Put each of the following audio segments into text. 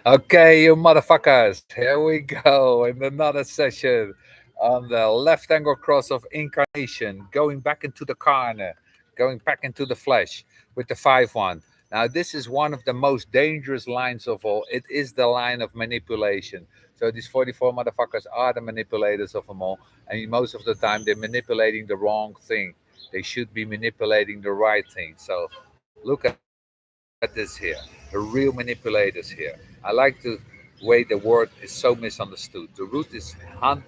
Okay, you motherfuckers, here we go in another session on the left angle cross of Incarnation, going back into the corner, going back into the flesh with the 5 1. Now, this is one of the most dangerous lines of all. It is the line of manipulation. So, these 44 motherfuckers are the manipulators of them all, and most of the time they're manipulating the wrong thing. They should be manipulating the right thing. So, look at this here, the real manipulators here. I like the way the word is so misunderstood. The root is hand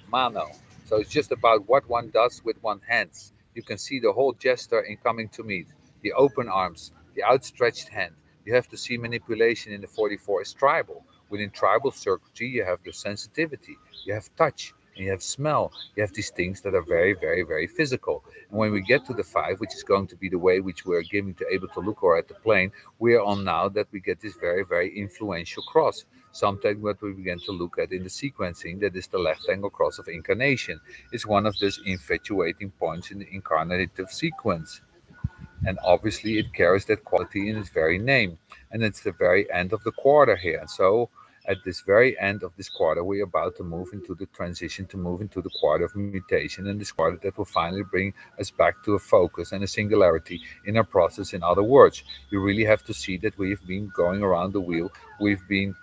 mano. So it's just about what one does with one hands. You can see the whole gesture in coming to meet, the open arms, the outstretched hand. You have to see manipulation in the 44 is tribal. Within tribal circuitry, you have the sensitivity, you have touch, and you have smell. You have these things that are very, very, very physical. And when we get to the 5, which is going to be the way which we're giving to able to look or at the plane, we are on now that we get this very, very influential cross. Something what we begin to look at in the sequencing, that is the left angle cross of incarnation. It's one of those infatuating points in the incarnative sequence. And obviously, it carries that quality in its very name. And it's the very end of the quarter here. And so, at this very end of this quarter, we're about to move into the transition to move into the quarter of mutation, and this quarter that will finally bring us back to a focus and a singularity in our process. In other words, you really have to see that we've been going around the wheel, we've been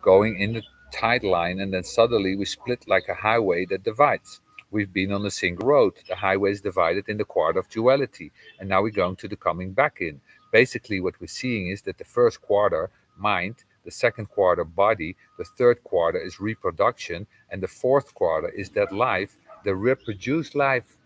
going in the tight line, and then suddenly we split like a highway that divides. We've been on a single road. The highway is divided in the quarter of duality, and now we're going to the coming back in. Basically, what we're seeing is that the first quarter, mind, the second quarter, body, the third quarter is reproduction, and the fourth quarter is that life, the reproduced life.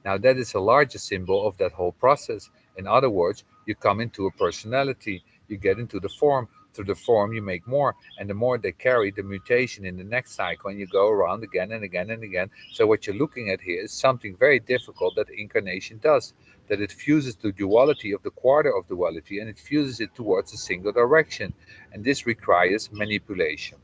Now, that is a larger symbol of that whole process. In other words, you come into a personality, you get into the form. Through the form, you make more, and the more they carry the mutation in the next cycle, and you go around again and again and again. So, what you're looking at here is something very difficult that incarnation does, that it fuses the duality of the quarter of duality and it fuses it towards a single direction. And this requires manipulation,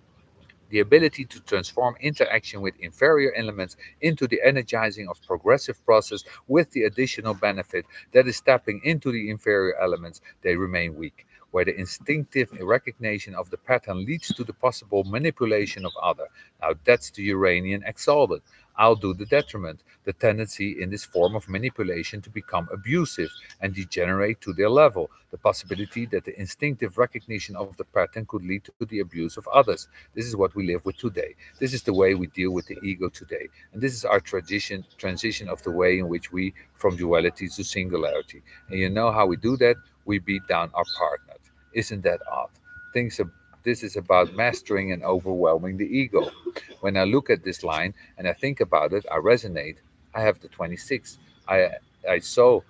the ability to transform interaction with inferior elements into the energizing of progressive process with the additional benefit that is tapping into the inferior elements, they remain weak, where the instinctive recognition of the pattern leads to the possible manipulation of other. Now that's the Uranian exalted. I'll do the detriment, the tendency in this form of manipulation to become abusive and degenerate to their level, the possibility that the instinctive recognition of the pattern could lead to the abuse of others. This is what we live with today. This is the way we deal with the ego today. And this is our transition of the way in which we from duality to singularity. And you know how we do that? We beat down our partner. Isn't that odd? Things are, this is about mastering and overwhelming the ego. When I look at this line and I think about it, I resonate. I have the 26. I I saw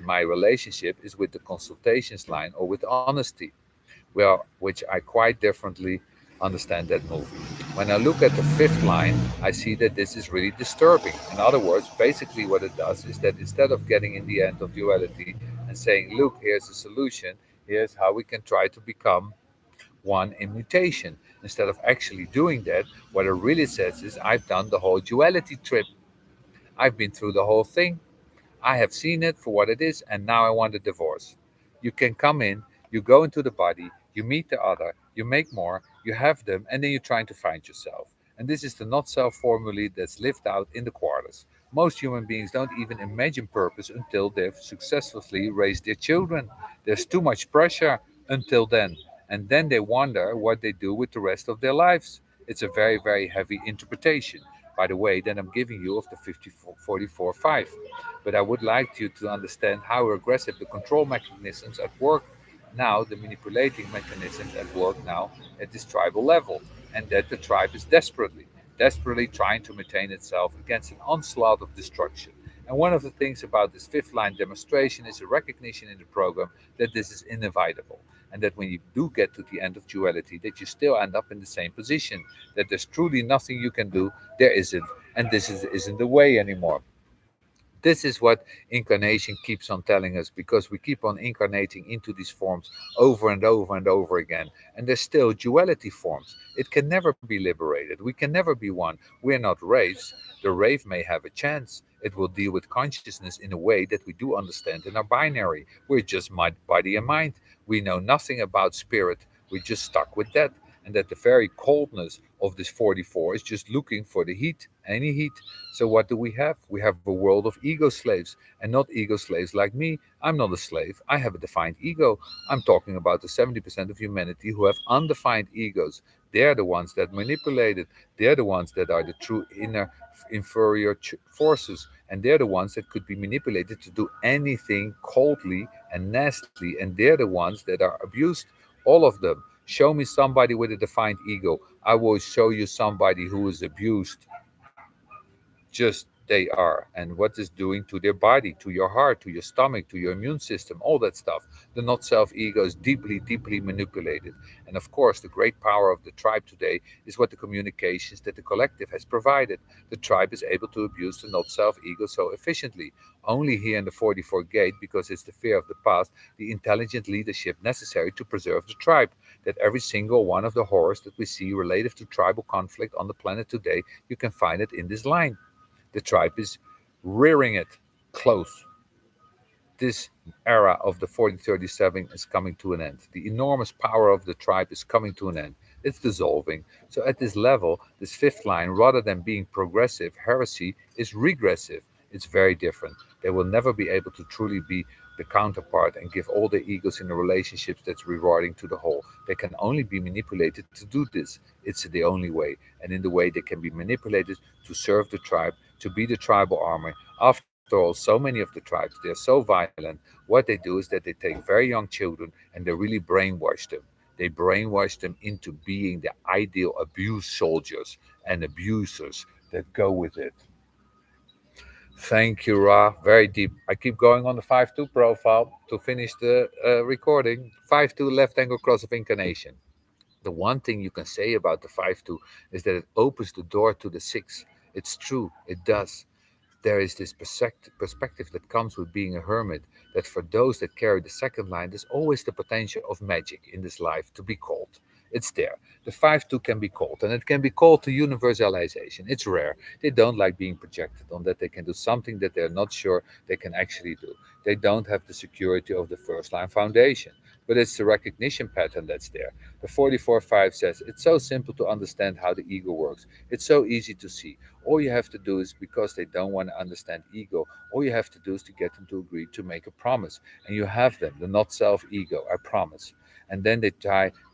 my relationship is with the consultations line or with honesty, well, which I quite differently understand that movie. When I look at the fifth line, I see that this is really disturbing. In other words, basically what it does is that instead of getting in the end of duality and saying, look, here's a solution, here's how we can try to become one in mutation. Instead of actually doing that, what it really says is, I've done the whole duality trip. I've been through the whole thing. I have seen it for what it is, and now I want a divorce. You can come in, you go into the body, you meet the other, you make more, you have them, and then you're trying to find yourself. And this is the not self formula that's lived out in the quarters. Most human beings don't even imagine purpose until they've successfully raised their children. There's too much pressure until then. And then they wonder what they do with the rest of their lives. It's a very, very heavy interpretation, by the way, that I'm giving you of the 44-5. But I would like you to understand how aggressive the control mechanisms at work now, the manipulating mechanisms at work now at this tribal level, and that the tribe is desperately trying to maintain itself against an onslaught of destruction. And one of the things about this fifth line demonstration is a recognition in the program that this is inevitable. And that when you do get to the end of duality, that you still end up in the same position. That there's truly nothing you can do, there isn't, and isn't the way anymore. This is what incarnation keeps on telling us, because we keep on incarnating into these forms over and over and over again. And there's still duality forms. It can never be liberated. We can never be one. We're not raves. The rave may have a chance. It will deal with consciousness in a way that we do understand in our binary. We're just body and mind. We know nothing about spirit. We're just stuck with that. and that the very coldness of this 44 is just looking for the heat, any heat. So what do we have? We have a world of ego slaves, and not ego slaves like me. I'm not a slave. I have a defined ego. I'm talking about the 70% of humanity who have undefined egos. They're the ones that manipulate it. They're the ones that are the true inner inferior forces, and they're the ones that could be manipulated to do anything coldly and nastily, and they're the ones that are abused. All of them. Show me somebody with a defined ego. I will show you somebody who is abused. Just they are, and what is doing to their body, to your heart, to your stomach, to your immune system, all that stuff. The not self ego is deeply, deeply manipulated. And of course, the great power of the tribe today is what the communications that the collective has provided. The tribe is able to abuse the not self ego so efficiently. Only here in the 44 gate, because it's the fear of the past, the intelligent leadership necessary to preserve the tribe. That every single one of the horrors that we see related to tribal conflict on the planet today, you can find it in this line. The tribe is rearing it close. This era of the 4037 is coming to an end. The enormous power of the tribe is coming to an end. It's dissolving. So, at this level, this fifth line, rather than being progressive, heresy is regressive. It's very different. They will never be able to truly be the counterpart and give all their egos in the relationships that's rewarding to the whole. They can only be manipulated to do this. It's the only way. And in the way they can be manipulated to serve the tribe, to be the tribal army. After all, so many of the tribes, they're so violent. What they do is that they take very young children and they really brainwash them. They brainwash them into being the ideal abuse soldiers and abusers that go with it. Thank you, Ra. Very deep. I keep going on the 5-2 profile to finish the recording. 5-2 left angle cross of incarnation. The one thing you can say about the 5-2 is that it opens the door to the 6. It's true, it does. There is this perspective that comes with being a hermit, that for those that carry the second line, there's always the potential of magic in this life to be called. It's there. The 5-2 can be called, and it can be called to universalization. It's rare. They don't like being projected on that they can do something that they're not sure they can actually do. They don't have the security of the first line foundation. But it's the recognition pattern that's there. The 44-5 says it's so simple to understand how the ego works. It's so easy to see. All you have to do is, because they don't want to understand ego, all you have to do is to get them to agree to make a promise. And you have them, the not self ego, I promise. And then they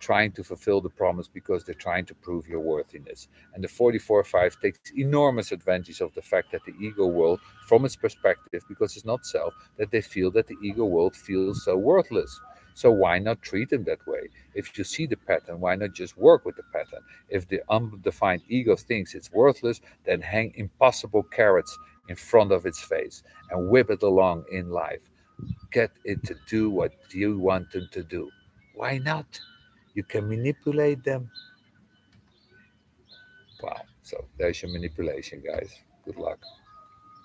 trying to fulfill the promise because they're trying to prove your worthiness. And the 44-5 takes enormous advantage of the fact that the ego world, from its perspective, because it's not self, that they feel that the ego world feels so worthless. So why not treat them that way? If you see the pattern, why not just work with the pattern? If the undefined ego thinks it's worthless, then hang impossible carrots in front of its face and whip it along in life. Get it to do what you want them to do. Why not? You can manipulate them. Wow. So there's your manipulation, guys. Good luck.